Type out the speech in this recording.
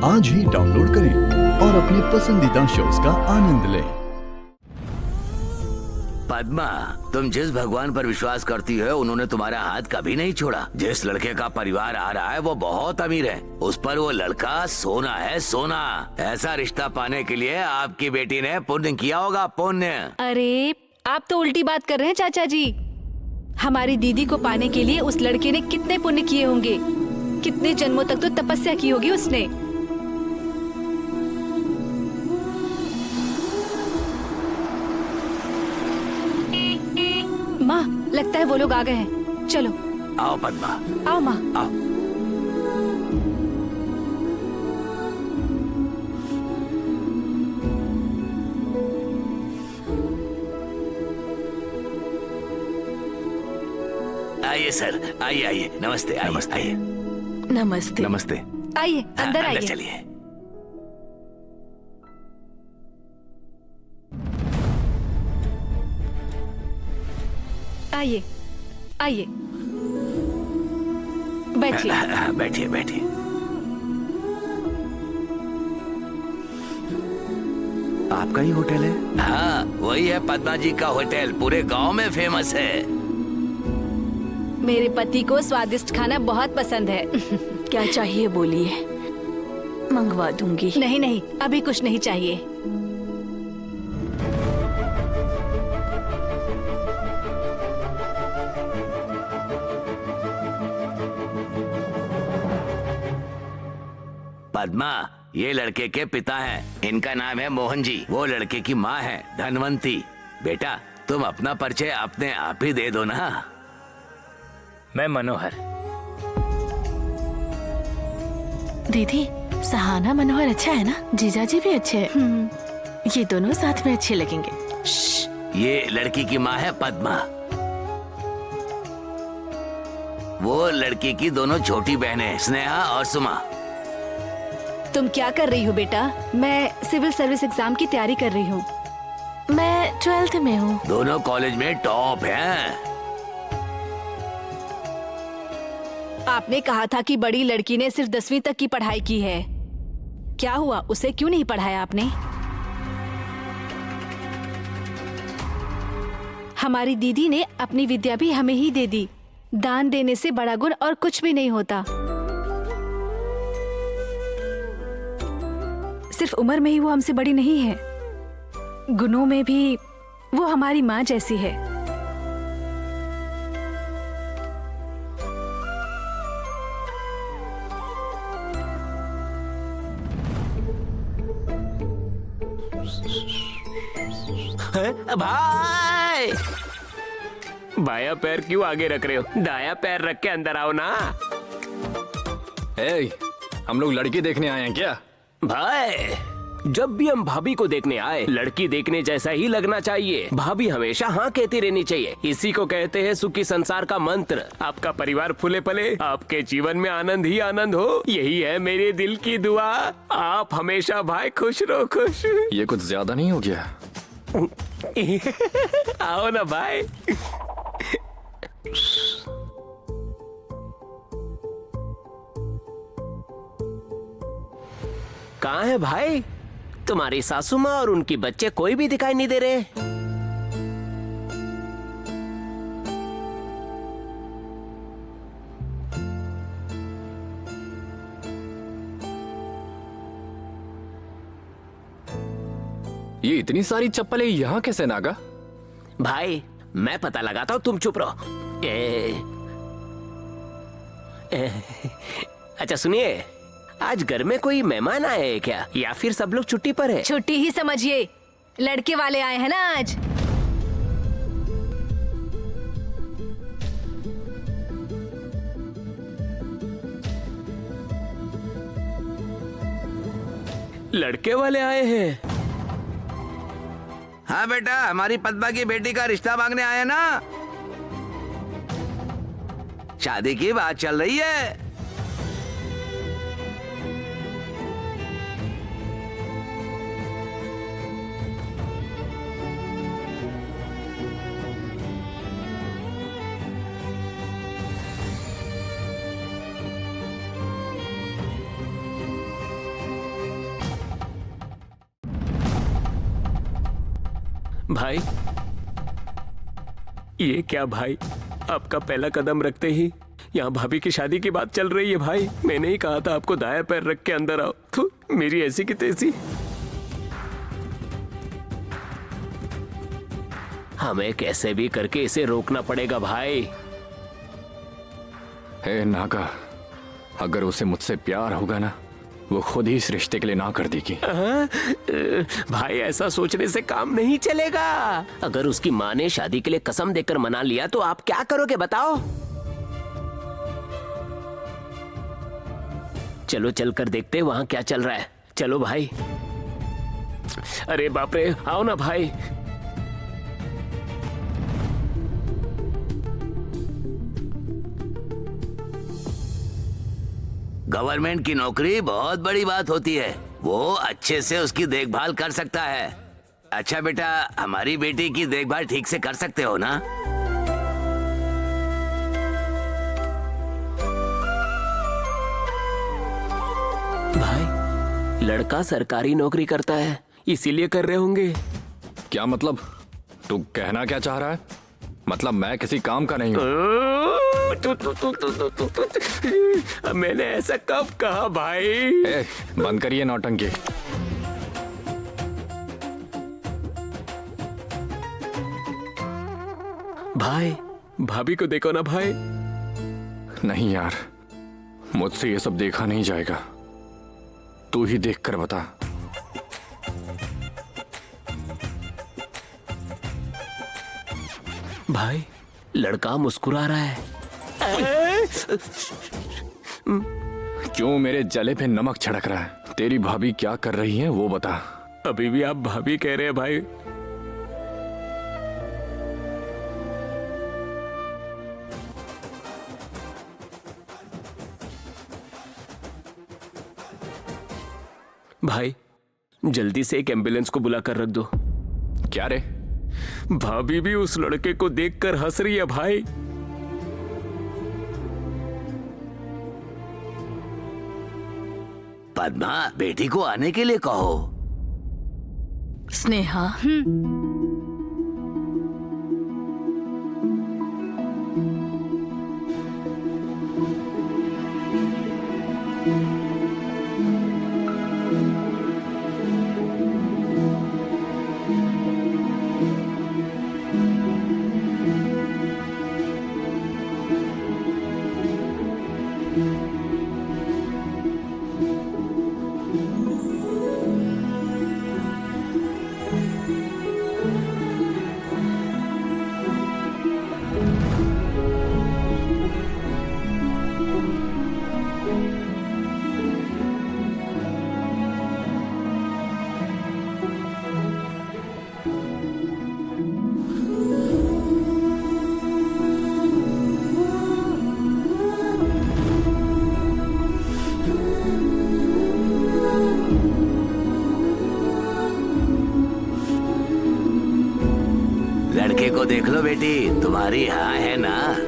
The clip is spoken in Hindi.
आज ही डाउनलोड करें और अपने पसंदीदा शोज का आनंद लें। पद्मा, तुम जिस भगवान पर विश्वास करती हो उन्होंने तुम्हारा हाथ कभी नहीं छोड़ा। जिस लड़के का परिवार आ रहा है वो बहुत अमीर है, उस पर वो लड़का सोना है, सोना। ऐसा रिश्ता पाने के लिए आपकी बेटी ने पुण्य किया होगा, पुण्य। अरे आप तो उल्टी बात कर रहे हैं चाचा जी। हमारी दीदी को पाने के लिए उस लड़के ने कितने पुण्य किए होंगे, कितने जन्मों तक तो तपस्या की होगी उसने। माँ, लगता है वो लोग आ गए हैं। चलो आओ पद्मा, आओ माँ। आओ। आइए सर, आइए आइए, नमस्ते, आइए, नमस्ते। आइए। नमस्ते। नमस्ते। आइए अंदर हाँ, आइए। चलिए। आइए आइए, बैठिए। बैठिए बैठिए। आपका ही होटल है? हाँ, वही है पद्मा जी का होटल, पूरे गांव में फेमस है। मेरे पति को स्वादिष्ट खाना बहुत पसंद है। क्या चाहिए बोलिए, मंगवा दूंगी। नहीं नहीं, अभी कुछ नहीं चाहिए। पद्मा, ये लड़के के पिता हैं, इनका नाम है मोहन जी। वो लड़के की माँ है धनवंती। बेटा, तुम अपना परिचय अपने आप ही दे दो ना। मैं मनोहर। दीदी, सहाना मनोहर अच्छा है ना? जीजाजी भी अच्छे हैं। ये दोनों साथ में अच्छे लगेंगे। ये लड़की की माँ है पद्मा। वो लड़की की दोनों छोटी बहनें स्नेहा और सुमा। तुम क्या कर रही हो बेटा? मैं सिविल सर्विस एग्जाम की तैयारी कर रही हूँ। मैं 12th में हूँ। दोनों कॉलेज में टॉप हैं। आपने कहा था कि बड़ी लड़की ने सिर्फ 10वीं तक की पढ़ाई की है। क्या हुआ, उसे क्यों नहीं पढ़ाया आपने? हमारी दीदी ने अपनी विद्या भी हमें ही दे दी। दान देने से बड़ा गुण और कुछ भी नहीं होता। सिर्फ उम्र में ही वो हमसे बड़ी नहीं है, गुणों में भी वो हमारी माँ जैसी है। भाई, बाया पैर क्यों आगे रख रहे हो? दाया पैर रख के अंदर आओ ना। हम लोग लड़की देखने आए हैं क्या? भाई, जब भी हम भाभी को देखने आए, लड़की देखने जैसा ही लगना चाहिए। भाभी हमेशा हाँ कहती रहनी चाहिए। इसी को कहते हैं सुखी संसार का मंत्र। आपका परिवार फूले फले, आपके जीवन में आनंद ही आनंद हो, यही है मेरे दिल की दुआ। आप हमेशा भाई खुश रहो, खुश। ये कुछ ज्यादा नहीं हो गया? आओ ना भाई। कहाँ है भाई? तुम्हारी सासू माँ और उनकी बच्चे कोई भी दिखाई नहीं दे रहे। ये इतनी सारी चप्पलें यहाँ कैसे नागा? भाई, मैं पता लगाता हूँ, तुम चुप रहो। अच्छा सुनिए, आज घर में कोई मेहमान आए हैं क्या, या फिर सब लोग छुट्टी पर है? छुट्टी ही समझिए, लड़के वाले आए हैं ना आज। लड़के वाले आए हैं? हाँ बेटा, हमारी पद्मा की बेटी का रिश्ता मांगने आए ना। शादी की बात चल रही है। भाई ये क्या भाई, आपका पहला कदम रखते ही यहाँ भाभी की शादी की बात चल रही है। भाई मैंने ही कहा था आपको दाया पैर रख के अंदर आओ, तो मेरी ऐसी की तैसी। हमें कैसे भी करके इसे रोकना पड़ेगा भाई। हे नागा, अगर उसे मुझसे प्यार होगा ना, वो खुद ही इस रिश्ते के लिए ना कर देगी। भाई ऐसा सोचने से काम नहीं चलेगा। अगर उसकी माँ ने शादी के लिए कसम देकर मना लिया तो आप क्या करोगे बताओ? चलो चल कर देखते वहां क्या चल रहा है। चलो भाई। अरे बाप रे, आओ ना भाई। गवर्नमेंट की नौकरी बहुत बड़ी बात होती है, वो अच्छे से उसकी देखभाल कर सकता है। अच्छा बेटा, हमारी बेटी की देखभाल ठीक से कर सकते हो ना? भाई लड़का सरकारी नौकरी करता है, इसीलिए कर रहे होंगे। क्या मतलब? तू कहना क्या चाह रहा है? मतलब मैं किसी काम का नहीं हूँ? मैंने ऐसा कब कहा भाई? बंद करिए नौटंकी। भाई भाभी को देखो ना भाई। नहीं यार, मुझसे ये सब देखा नहीं जाएगा, तू ही देख कर बता। भाई लड़का मुस्कुरा रहा है। क्यों मेरे जले पे नमक छिड़क रहा है? तेरी भाभी क्या कर रही है वो बता। अभी भी आप भाभी कह रहे हैं भाई? भाई जल्दी से एक एम्बुलेंस को बुला कर रख दो। क्या रे? भाभी भी उस लड़के को देखकर हंस रही है भाई। पद्मा, बेटी को आने के लिए कहो। स्नेहा, लड़के को देख लो बेटी, तुम्हारी हाँ है ना?